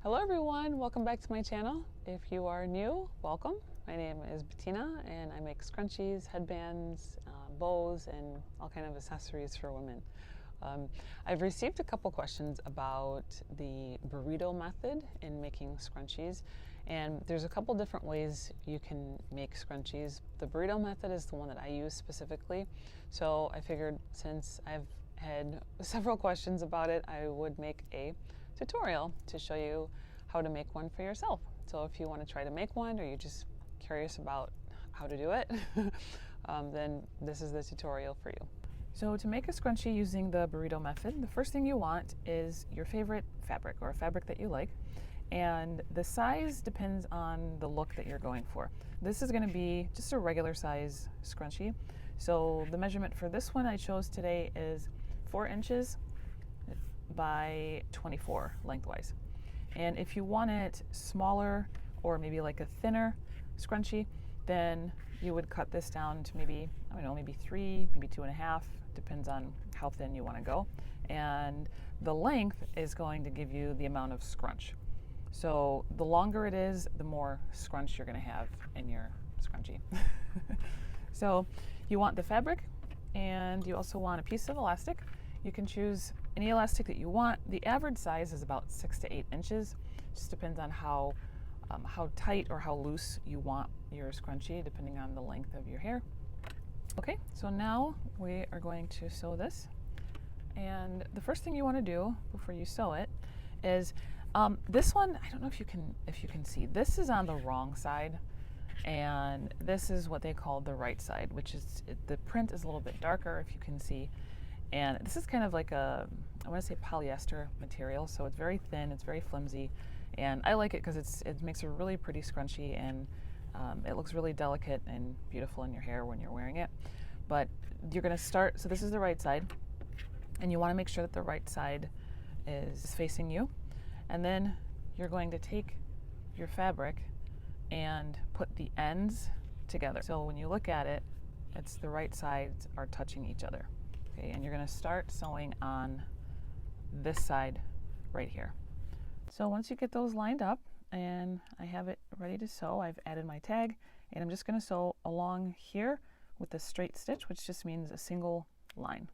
Hello everyone, welcome back to my channel. If you are new, welcome. My name is Bettina and I make scrunchies, headbands, bows, and all kind of accessories for women. I've received a couple questions about the burrito method in making scrunchies, and there's a couple different ways you can make scrunchies. The burrito method is the one that I use specifically, so I figured since I've had several questions about it, I would make a tutorial to show you how to make one for yourself. So if you want to try to make one, or you're just curious about how to do it, then this is the tutorial for you. So to make a scrunchie using the burrito method, the first thing you want is your favorite fabric, or a fabric that you like, and the size depends on the look that you're going for. This is going to be just a regular size scrunchie, so the measurement for this one I chose today is 4 inches by 24 lengthwise. And if you want it smaller, or maybe like a thinner scrunchie, then you would cut this down to maybe, I don't know, maybe 3, maybe 2.5, depends on how thin you want to go. And the length is going to give you the amount of scrunch. So the longer it is, the more scrunch you're going to have in your scrunchie. So you want the fabric, and you also want a piece of elastic. You can choose any elastic that you want. The average size is about 6 to 8 inches. Just depends on how tight or how loose you want your scrunchie, depending on the length of your hair. Okay, so now we are going to sew this. And the first thing you want to do before you sew it is this one. I don't know if you can see. This is on the wrong side, and this is what they call the right side, which is the print is a little bit darker, if you can see. And this is kind of like a, I want to say polyester material, so it's very thin, it's very flimsy, and I like it because it makes a really pretty scrunchie, and it looks really delicate and beautiful in your hair when you're wearing it. But you're going to start, so this is the right side, and you want to make sure that the right side is facing you, and then you're going to take your fabric and put the ends together. So when you look at it, it's the right sides are touching each other. Okay, and you're going to start sewing on this side right here. So once you get those lined up and I have it ready to sew, I've added my tag, and I'm just going to sew along here with a straight stitch, which just means a single line.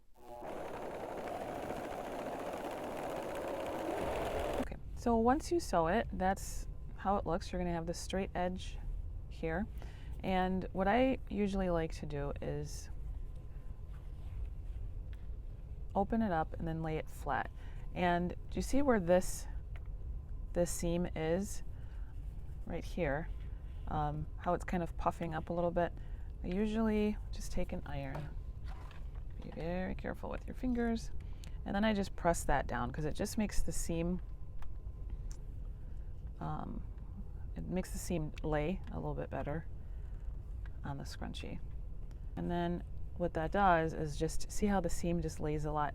Okay, so once you sew it, that's how it looks. You're going to have the straight edge here, and what I usually like to do is open it up and then lay it flat. And do you see where this seam is right here, how it's kind of puffing up a little bit? I usually just take an iron, be very careful with your fingers, and then I just press that down, because it just makes the seam lay a little bit better on the scrunchie. And then what that does is just see how the seam just lays a lot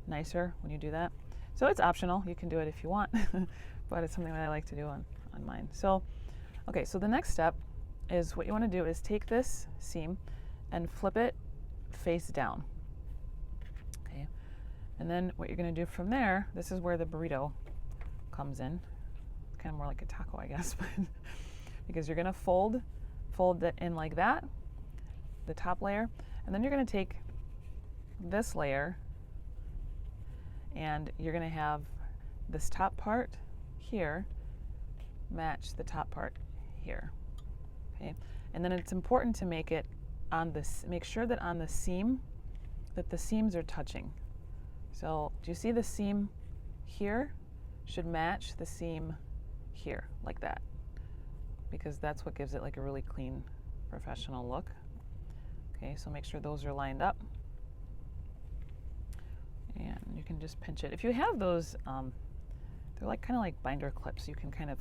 nicer when you do that. So it's optional, you can do it if you want, but it's something that I like to do on mine. So, okay, so the next step is, what you want to do is take this seam and flip it face down. Okay, and then what you're going to do from there, this is where the burrito comes in. It's kind of more like a taco, I guess, but because you're going to fold that in like that, the top layer, and then you're going to take this layer and you're going to have this top part here match the top part here. Okay, and then it's important to make sure that on the seam, that the seams are touching. So do you see the seam here should match the seam here, like that, because that's what gives it like a really clean, professional look. Okay, so make sure those are lined up, and you can just pinch it. If you have those, they're like kind of like binder clips. You can kind of,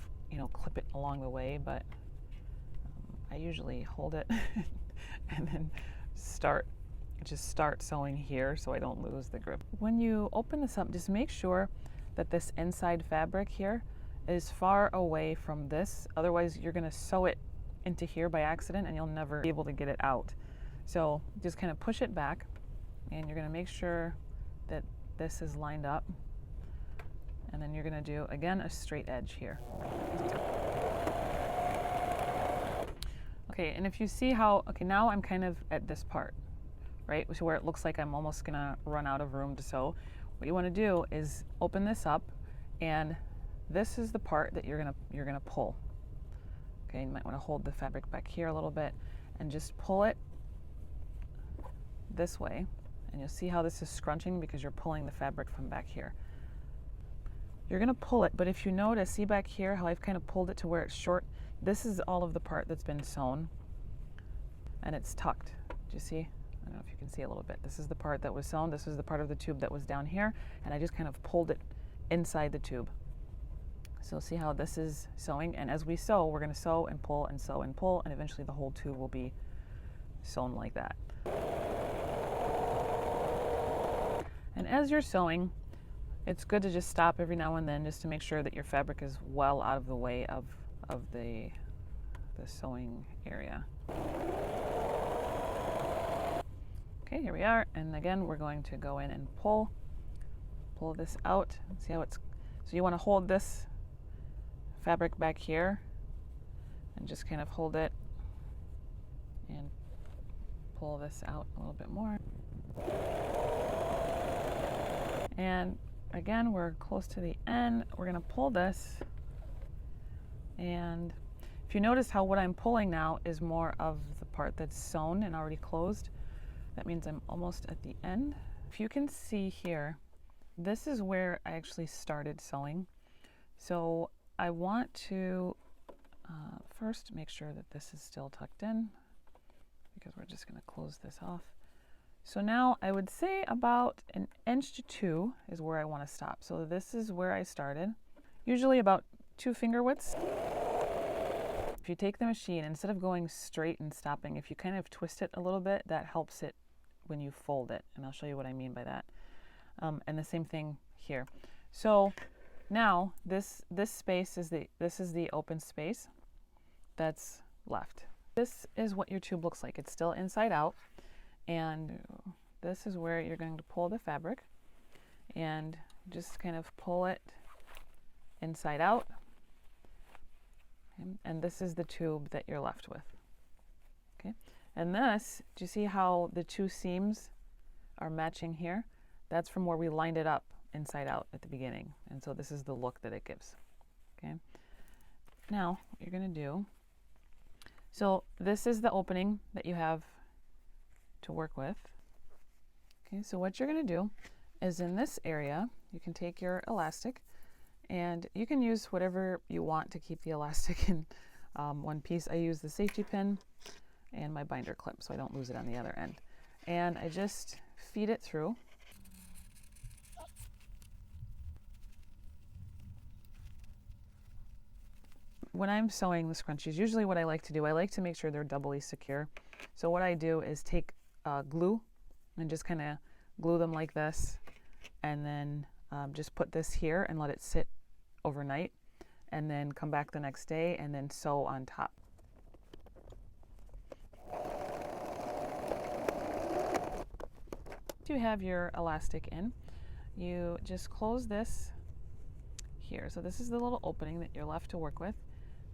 clip it along the way, but I usually hold it and then just start sewing here so I don't lose the grip. When you open this up, just make sure that this inside fabric here is far away from this. Otherwise, you're going to sew it into here by accident and you'll never be able to get it out. So just kind of push it back, and you're going to make sure that this is lined up, and and then you're going to do again a straight edge here. Okay, and if you see how, okay, now I'm kind of at this part, right, so where it looks like I'm almost going to run out of room to sew. What you want to do is open this up, and this is the part that you're going to pull. Okay, you might want to hold the fabric back here a little bit and just pull it this way, and you'll see how this is scrunching because you're pulling the fabric from back here. You're going to pull it, but if you notice, see back here how I've kind of pulled it to where it's short? This is all of the part that's been sewn, and it's tucked. Do you see? I don't know if you can see a little bit. This is the part that was sewn. This is the part of the tube that was down here, and I just kind of pulled it inside the tube. So see how this is sewing, and as we sew, we're going to sew and pull and sew and pull, and eventually the whole tube will be sewn like that. And as you're sewing, it's good to just stop every now and then just to make sure that your fabric is well out of the way of the sewing area. Okay, here we are, and again we're going to go in and pull this out. See how it's, so you want to hold this fabric back here and just kind of hold it and pull this out a little bit more. And again, we're close to the end. We're going to pull this, and if you notice how what I'm pulling now is more of the part that's sewn and already closed, that means I'm almost at the end. If you can see here, this is where I actually started sewing. So I want to first make sure that this is still tucked in, because we're just going to close this off. So now I would say about 1 inch to 2 is where I want to stop. So this is where I started, usually about 2 finger widths. If you take the machine, instead of going straight and stopping, if you kind of twist it a little bit, that helps it when you fold it. And I'll show you what I mean by that. And the same thing here. So now this space is the open space that's left. This is what your tube looks like. It's still inside out. And this is where you're going to pull the fabric and just kind of pull it inside out. And this is the tube that you're left with. Okay. And this, do you see how the 2 seams are matching here? That's from where we lined it up inside out at the beginning. And so this is the look that it gives. Okay. Now, what you're going to do, so this is the opening that you have to work with. Okay, so what you're going to do is in this area, you can take your elastic, and you can use whatever you want to keep the elastic in one piece. I use the safety pin and my binder clip so I don't lose it on the other end. And I just feed it through. When I'm sewing the scrunchies, usually what I like to do, I like to make sure they're doubly secure. So what I do is take glue and just kind of glue them like this, and then just put this here and let it sit overnight, and then come back the next day and then sew on top. Once you have your elastic in, you just close this here. So this is the little opening that you're left to work with,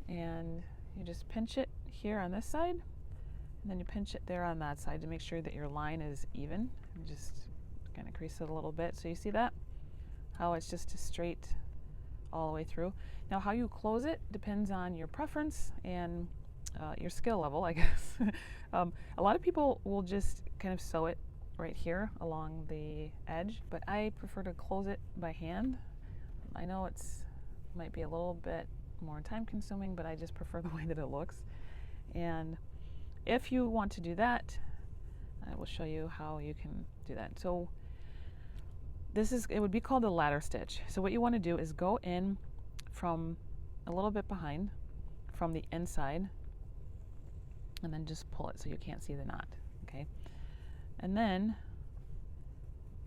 and you just pinch it here on this side, and then you pinch it there on that side to make sure that your line is even. And just kind of crease it a little bit. So you see that? How it's just a straight all the way through. Now how you close it depends on your preference and your skill level, I guess. A lot of people will just kind of sew it right here along the edge, but I prefer to close it by hand. I know it's might be a little bit more time consuming, but I just prefer the way that it looks. And if you want to do that, I will show you how you can do that. So it would be called a ladder stitch. So what you want to do is go in from a little bit behind, from the inside, and then just pull it so you can't see the knot, okay? And then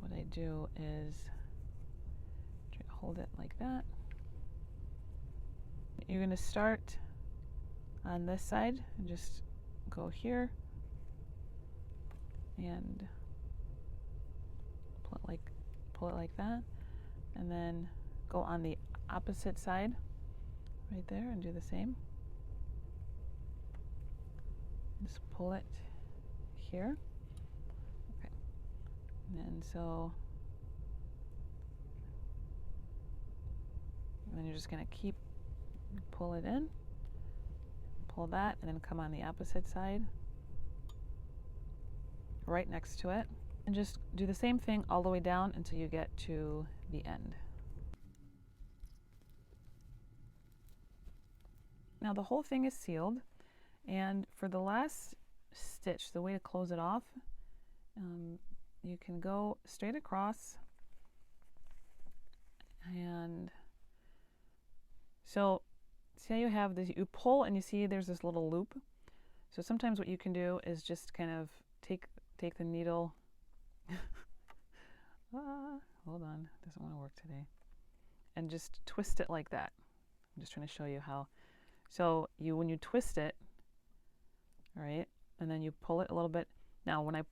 what I do is try to hold it like that. You're going to start on this side and just go here and pull it like that, and then go on the opposite side right there and do the same. Just pull it here. Okay. And then you're just going to keep pull it in, pull that, and then come on the opposite side right next to it, and just do the same thing all the way down until you get to the end. Now the whole thing is sealed, and for the last stitch, the way to close it off, you can go straight across, and so see how you have this, you pull and you see there's this little loop. So sometimes what you can do is just kind of take the needle, hold on, it doesn't want to work today, and just twist it like that. I'm just trying to show you how. So when you twist it, right, and then you pull it a little bit. Now when if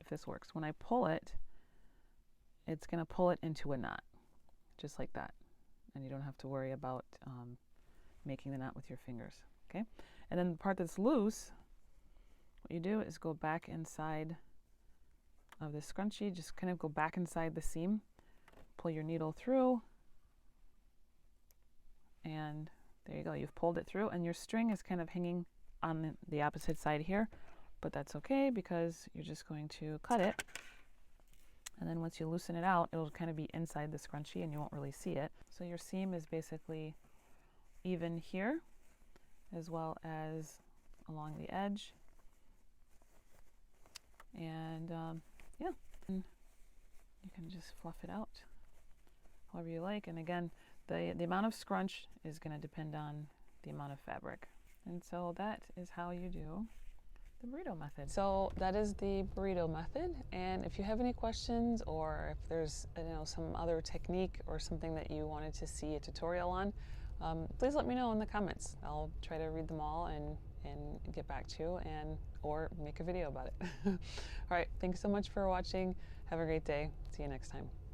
this works, when I pull it, it's going to pull it into a knot, just like that. And you don't have to worry about making the knot with your fingers, okay? And then the part that's loose, what you do is go back inside of the scrunchie, just kind of go back inside the seam, pull your needle through, and there you go, you've pulled it through, and your string is kind of hanging on the opposite side here, but that's okay because you're just going to cut it, and then once you loosen it out, it'll kind of be inside the scrunchie and you won't really see it. So your seam is basically even here as well as along the edge, and yeah, and you can just fluff it out however you like. And again, the amount of scrunch is going to depend on the amount of fabric. And so that is how you do the burrito method. So that is the burrito method, and if you have any questions, or if there's some other technique or something that you wanted to see a tutorial on, please let me know in the comments. I'll try to read them all and get back to you, or make a video about it. All right, thanks so much for watching. Have a great day. See you next time.